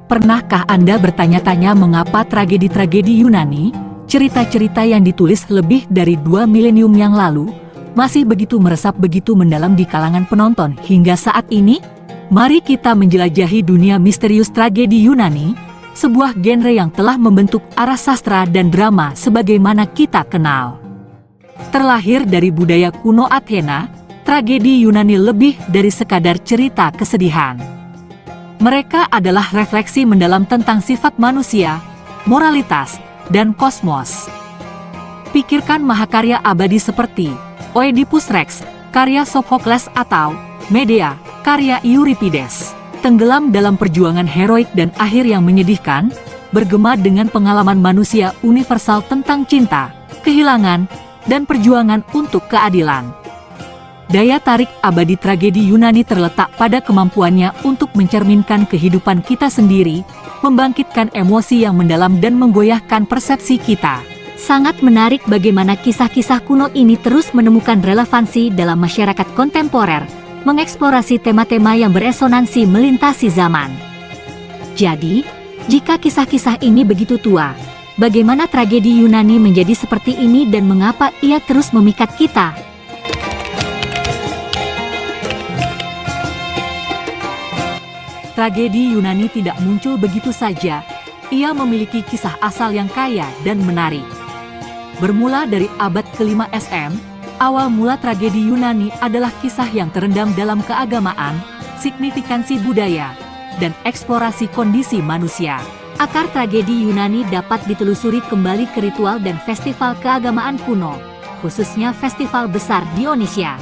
Pernahkah Anda bertanya-tanya mengapa tragedi-tragedi Yunani, cerita-cerita yang ditulis lebih dari 2 milenium yang lalu, masih begitu meresap begitu mendalam di kalangan penonton hingga saat ini? Mari kita menjelajahi dunia misterius tragedi Yunani, sebuah genre yang telah membentuk arah sastra dan drama sebagaimana kita kenal. Terlahir dari budaya kuno Athena, tragedi Yunani lebih dari sekadar cerita kesedihan. Mereka adalah refleksi mendalam tentang sifat manusia, moralitas, dan kosmos. Pikirkan mahakarya abadi seperti Oedipus Rex, karya Sophocles atau Medea, karya Euripides. Tenggelam dalam perjuangan heroik dan akhir yang menyedihkan, bergema dengan pengalaman manusia universal tentang cinta, kehilangan, dan perjuangan untuk keadilan. Daya tarik abadi tragedi Yunani terletak pada kemampuannya untuk mencerminkan kehidupan kita sendiri, membangkitkan emosi yang mendalam dan menggoyahkan persepsi kita. Sangat menarik bagaimana kisah-kisah kuno ini terus menemukan relevansi dalam masyarakat kontemporer, mengeksplorasi tema-tema yang beresonansi melintasi zaman. Jadi, jika kisah-kisah ini begitu tua, bagaimana tragedi Yunani menjadi seperti ini dan mengapa ia terus memikat kita? Tragedi Yunani tidak muncul begitu saja, ia memiliki kisah asal yang kaya dan menarik. Bermula dari abad ke-5 SM, awal mula tragedi Yunani adalah kisah yang terendam dalam keagamaan, signifikansi budaya, dan eksplorasi kondisi manusia. Akar tragedi Yunani dapat ditelusuri kembali ke ritual dan festival keagamaan kuno, khususnya festival besar Dionysia.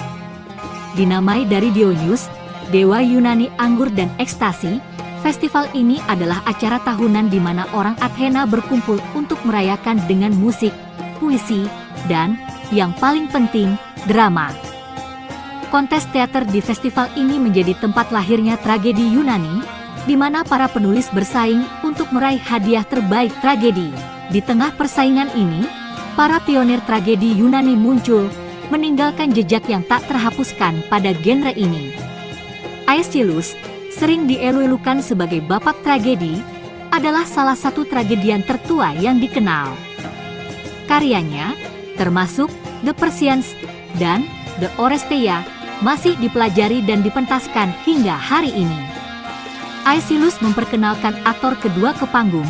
Dinamai dari Dionysus, dewa Yunani anggur dan ekstasi, festival ini adalah acara tahunan di mana orang Athena berkumpul untuk merayakan dengan musik, puisi, dan, yang paling penting, drama. Kontes teater di festival ini menjadi tempat lahirnya tragedi Yunani, di mana para penulis bersaing untuk meraih hadiah terbaik tragedi. Di tengah persaingan ini, para pionir tragedi Yunani muncul, meninggalkan jejak yang tak terhapuskan pada genre ini. Aeschylus, sering dielu-elukan sebagai bapak tragedi, adalah salah satu tragedian tertua yang dikenal. Karyanya, termasuk The Persians dan The Oresteia, masih dipelajari dan dipentaskan hingga hari ini. Aeschylus memperkenalkan aktor kedua ke panggung,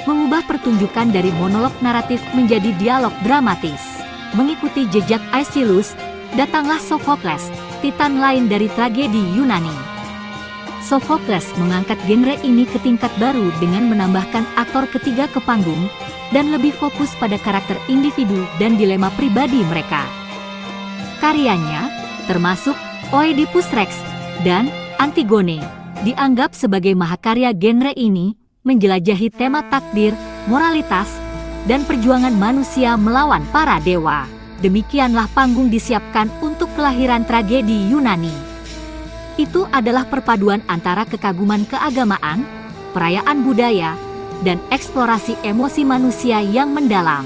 mengubah pertunjukan dari monolog naratif menjadi dialog dramatis. Mengikuti jejak Aeschylus, datanglah Sophocles, titan lain dari tragedi Yunani. Sophocles mengangkat genre ini ke tingkat baru dengan menambahkan aktor ketiga ke panggung dan lebih fokus pada karakter individu dan dilema pribadi mereka. Karyanya, termasuk Oedipus Rex dan Antigone, dianggap sebagai mahakarya genre ini, menjelajahi tema takdir, moralitas, dan perjuangan manusia melawan para dewa. Demikianlah panggung disiapkan untuk kelahiran tragedi Yunani. Itu adalah perpaduan antara kekaguman keagamaan, perayaan budaya, dan eksplorasi emosi manusia yang mendalam.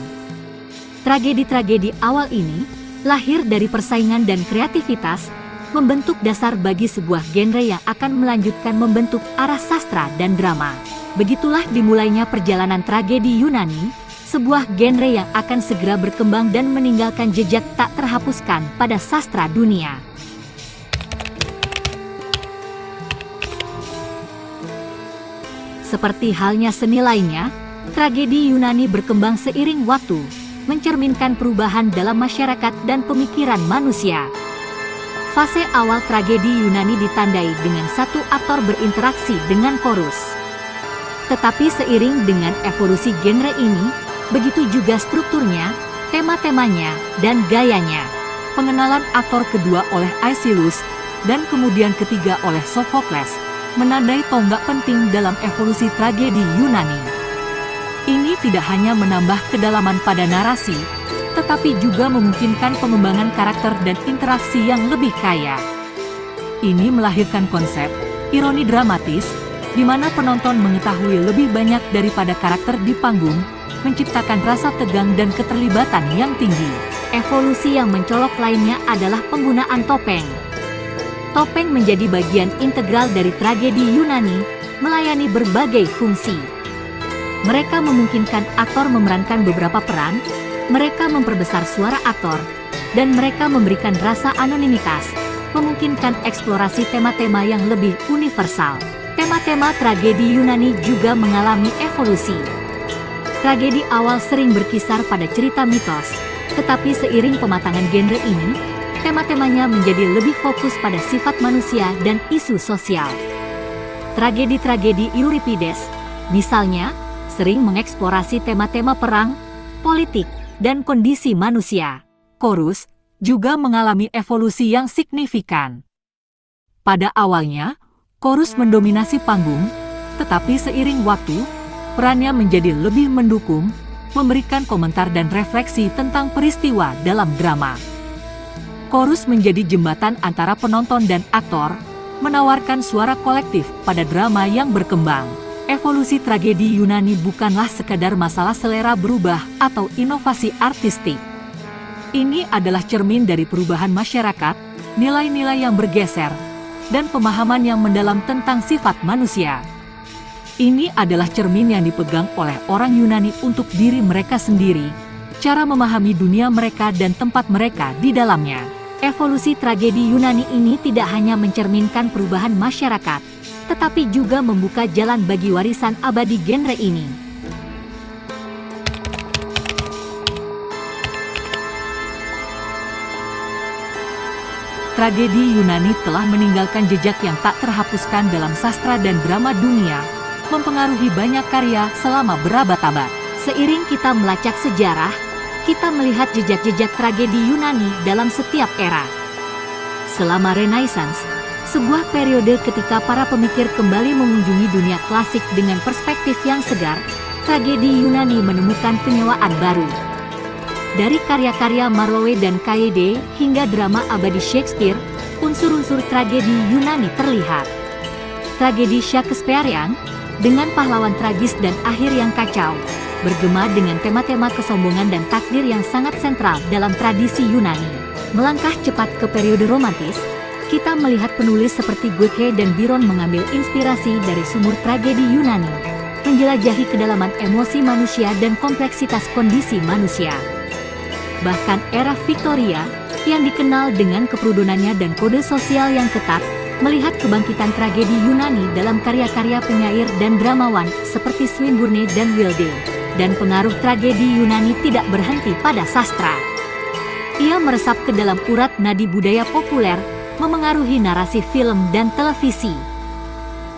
Tragedi-tragedi awal ini, lahir dari persaingan dan kreativitas, membentuk dasar bagi sebuah genre yang akan melanjutkan membentuk arah sastra dan drama. Begitulah dimulainya perjalanan tragedi Yunani, sebuah genre yang akan segera berkembang dan meninggalkan jejak tak terhapuskan pada sastra dunia. Seperti halnya seni lainnya, tragedi Yunani berkembang seiring waktu, mencerminkan perubahan dalam masyarakat dan pemikiran manusia. Fase awal tragedi Yunani ditandai dengan satu aktor berinteraksi dengan chorus. Tetapi seiring dengan evolusi genre ini, begitu juga strukturnya, tema-temanya, dan gayanya. Pengenalan aktor kedua oleh Aeschylus dan kemudian ketiga oleh Sophocles menandai tonggak penting dalam evolusi tragedi Yunani. Ini tidak hanya menambah kedalaman pada narasi, tetapi juga memungkinkan pengembangan karakter dan interaksi yang lebih kaya. Ini melahirkan konsep ironi dramatis, di mana penonton mengetahui lebih banyak daripada karakter di panggung, menciptakan rasa tegang dan keterlibatan yang tinggi. Evolusi yang mencolok lainnya adalah penggunaan topeng. Topeng menjadi bagian integral dari tragedi Yunani, melayani berbagai fungsi. Mereka memungkinkan aktor memerankan beberapa peran, mereka memperbesar suara aktor, dan mereka memberikan rasa anonimitas, memungkinkan eksplorasi tema-tema yang lebih universal. Tema-tema tragedi Yunani juga mengalami evolusi. Tragedi awal sering berkisar pada cerita mitos, tetapi seiring pematangan genre ini, tema-temanya menjadi lebih fokus pada sifat manusia dan isu sosial. Tragedi-tragedi Euripides, misalnya, sering mengeksplorasi tema-tema perang, politik, dan kondisi manusia. Chorus juga mengalami evolusi yang signifikan. Pada awalnya, Chorus mendominasi panggung, tetapi seiring waktu, perannya menjadi lebih mendukung, memberikan komentar dan refleksi tentang peristiwa dalam drama. Chorus menjadi jembatan antara penonton dan aktor, menawarkan suara kolektif pada drama yang berkembang. Evolusi tragedi Yunani bukanlah sekadar masalah selera berubah atau inovasi artistik. Ini adalah cermin dari perubahan masyarakat, nilai-nilai yang bergeser, dan pemahaman yang mendalam tentang sifat manusia. Ini adalah cermin yang dipegang oleh orang Yunani untuk diri mereka sendiri, cara memahami dunia mereka dan tempat mereka di dalamnya. Evolusi tragedi Yunani ini tidak hanya mencerminkan perubahan masyarakat, tetapi juga membuka jalan bagi warisan abadi genre ini. Tragedi Yunani telah meninggalkan jejak yang tak terhapuskan dalam sastra dan drama dunia, mempengaruhi banyak karya selama berabad-abad. Seiring kita melacak sejarah, kita melihat jejak-jejak tragedi Yunani dalam setiap era. Selama Renaissance, sebuah periode ketika para pemikir kembali mengunjungi dunia klasik dengan perspektif yang segar, tragedi Yunani menemukan penyewaan baru. Dari karya-karya Marlowe dan Kaede hingga drama abadi Shakespeare, unsur-unsur tragedi Yunani terlihat. Tragedi Shakespearean, dengan pahlawan tragis dan akhir yang kacau, bergema dengan tema-tema kesombongan dan takdir yang sangat sentral dalam tradisi Yunani. Melangkah cepat ke periode romantis, kita melihat penulis seperti Goethe dan Byron mengambil inspirasi dari sumur tragedi Yunani, menjelajahi kedalaman emosi manusia dan kompleksitas kondisi manusia. Bahkan era Victoria, yang dikenal dengan keprudonannya dan kode sosial yang ketat, melihat kebangkitan tragedi Yunani dalam karya-karya penyair dan dramawan seperti Swinburne dan Wilde. Dan pengaruh tragedi Yunani tidak berhenti pada sastra. Ia meresap ke dalam urat nadi budaya populer, memengaruhi narasi film dan televisi.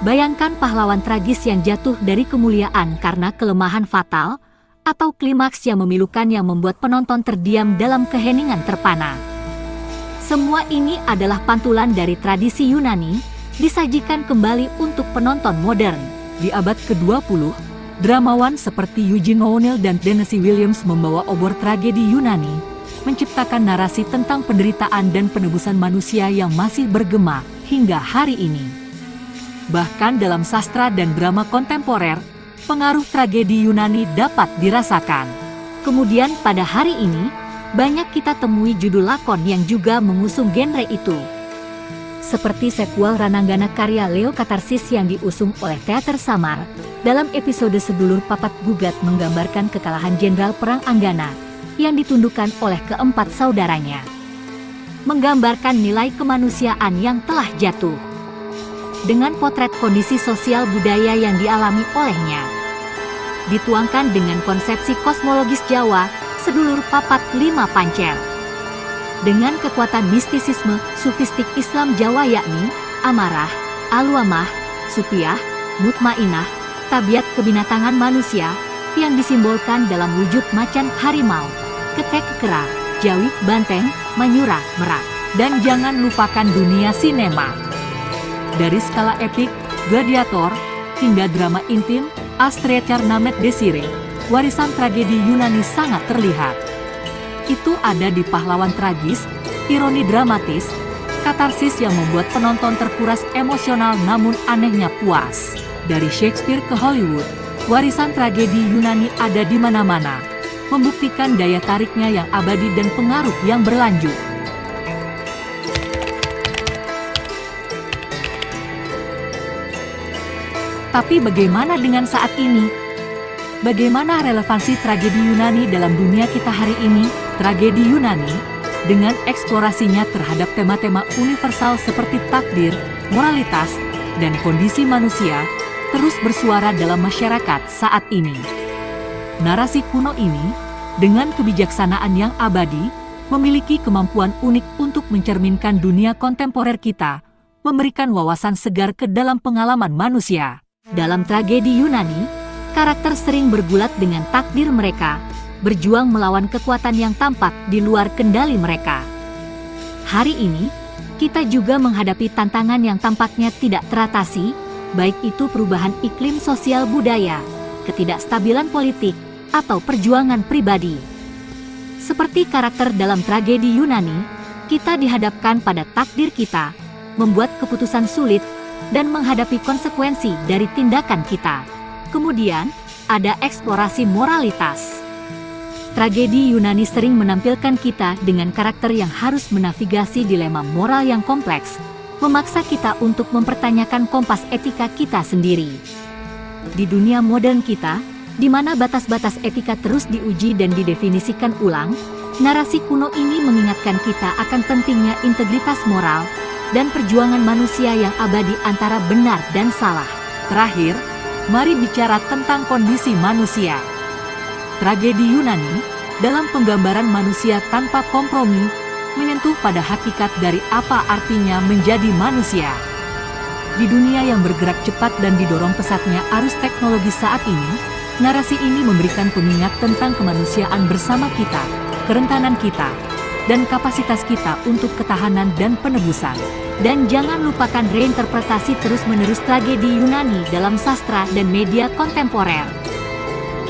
Bayangkan pahlawan tragis yang jatuh dari kemuliaan karena kelemahan fatal, atau klimaks yang memilukan yang membuat penonton terdiam dalam keheningan terpana. Semua ini adalah pantulan dari tradisi Yunani, disajikan kembali untuk penonton modern. Di abad ke-20, dramawan seperti Eugene O'Neill dan Tennessee Williams membawa obor tragedi Yunani, menciptakan narasi tentang penderitaan dan penebusan manusia yang masih bergema hingga hari ini. Bahkan dalam sastra dan drama kontemporer, pengaruh tragedi Yunani dapat dirasakan. Kemudian pada hari ini, banyak kita temui judul lakon yang juga mengusung genre itu. Seperti sequel Rananggana karya Leo Katarsis yang diusung oleh Teater Samar, dalam episode Sedulur Papat Gugat menggambarkan kekalahan Jenderal Perang Anggana yang ditundukkan oleh keempat saudaranya. Menggambarkan nilai kemanusiaan yang telah jatuh. Dengan potret kondisi sosial budaya yang dialami olehnya. Dituangkan dengan konsepsi kosmologis Jawa, Sedulur Papat Lima Pancer. Dengan kekuatan mistisisme sufistik Islam Jawa yakni amarah, alwamah, supiah, mutmainah, tabiat kebinatangan manusia yang disimbolkan dalam wujud macan harimau, ketek kera, jawi, banteng, manyura, merak. Dan jangan lupakan dunia sinema. Dari skala epik, gladiator, hingga drama intim, Astrea Namet Desire, warisan tragedi Yunani sangat terlihat. Itu ada di pahlawan tragis, ironi dramatis, katarsis yang membuat penonton terkuras emosional namun anehnya puas. Dari Shakespeare ke Hollywood, warisan tragedi Yunani ada di mana-mana, membuktikan daya tariknya yang abadi dan pengaruh yang berlanjut. Tapi bagaimana dengan saat ini? Bagaimana relevansi tragedi Yunani dalam dunia kita hari ini? Tragedi Yunani, dengan eksplorasinya terhadap tema-tema universal seperti takdir, moralitas, dan kondisi manusia, terus bersuara dalam masyarakat saat ini. Narasi kuno ini, dengan kebijaksanaan yang abadi, memiliki kemampuan unik untuk mencerminkan dunia kontemporer kita, memberikan wawasan segar ke dalam pengalaman manusia. Dalam tragedi Yunani, karakter sering bergulat dengan takdir mereka, berjuang melawan kekuatan yang tampak di luar kendali mereka. Hari ini, kita juga menghadapi tantangan yang tampaknya tidak teratasi, baik itu perubahan iklim sosial budaya, ketidakstabilan politik, atau perjuangan pribadi. Seperti karakter dalam tragedi Yunani, kita dihadapkan pada takdir kita, membuat keputusan sulit, dan menghadapi konsekuensi dari tindakan kita. Kemudian, ada eksplorasi moralitas. Tragedi Yunani sering menampilkan kita dengan karakter yang harus menavigasi dilema moral yang kompleks, memaksa kita untuk mempertanyakan kompas etika kita sendiri. Di dunia modern kita, di mana batas-batas etika terus diuji dan didefinisikan ulang, narasi kuno ini mengingatkan kita akan pentingnya integritas moral dan perjuangan manusia yang abadi antara benar dan salah. Terakhir, mari bicara tentang kondisi manusia. Tragedi Yunani, dalam penggambaran manusia tanpa kompromi, menyentuh pada hakikat dari apa artinya menjadi manusia. Di dunia yang bergerak cepat dan didorong pesatnya arus teknologi saat ini, narasi ini memberikan pengingat tentang kemanusiaan bersama kita, kerentanan kita, dan kapasitas kita untuk ketahanan dan penebusan. Dan jangan lupakan reinterpretasi terus-menerus tragedi Yunani dalam sastra dan media kontemporer.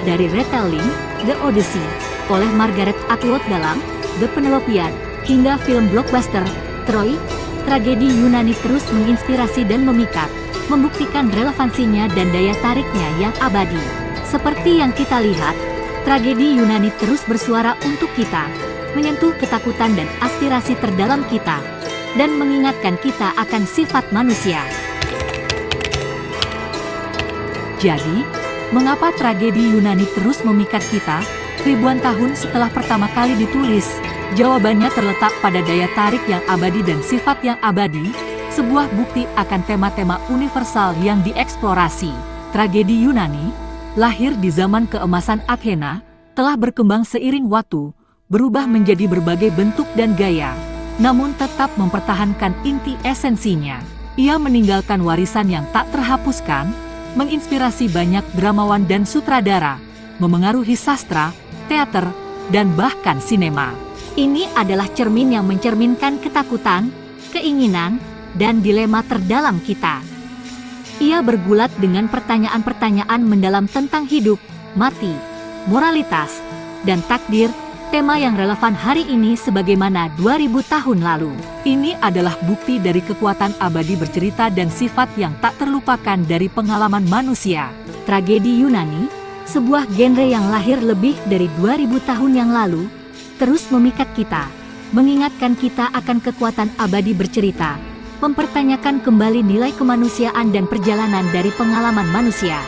Dari retelling The Odyssey oleh Margaret Atwood dalam The Penelopiad, hingga film blockbuster Troy, tragedi Yunani terus menginspirasi dan memikat, membuktikan relevansinya dan daya tariknya yang abadi. Seperti yang kita lihat, tragedi Yunani terus bersuara untuk kita, menyentuh ketakutan dan aspirasi terdalam kita, dan mengingatkan kita akan sifat manusia. Jadi, mengapa tragedi Yunani terus memikat kita ribuan tahun setelah pertama kali ditulis? Jawabannya terletak pada daya tarik yang abadi dan sifat yang abadi, sebuah bukti akan tema-tema universal yang dieksplorasi. Tragedi Yunani, lahir di zaman keemasan Athena, telah berkembang seiring waktu, berubah menjadi berbagai bentuk dan gaya, namun tetap mempertahankan inti esensinya. Ia meninggalkan warisan yang tak terhapuskan, menginspirasi banyak dramawan dan sutradara, memengaruhi sastra, teater, dan bahkan sinema. Ini adalah cermin yang mencerminkan ketakutan, keinginan, dan dilema terdalam kita. Ia bergulat dengan pertanyaan-pertanyaan mendalam tentang hidup, mati, moralitas, dan takdir, tema yang relevan hari ini sebagaimana 2000 tahun lalu. Ini adalah bukti dari kekuatan abadi bercerita dan sifat yang tak terlupakan dari pengalaman manusia. Tragedi Yunani, sebuah genre yang lahir lebih dari 2000 tahun yang lalu, terus memikat kita, mengingatkan kita akan kekuatan abadi bercerita, mempertanyakan kembali nilai kemanusiaan dan perjalanan dari pengalaman manusia.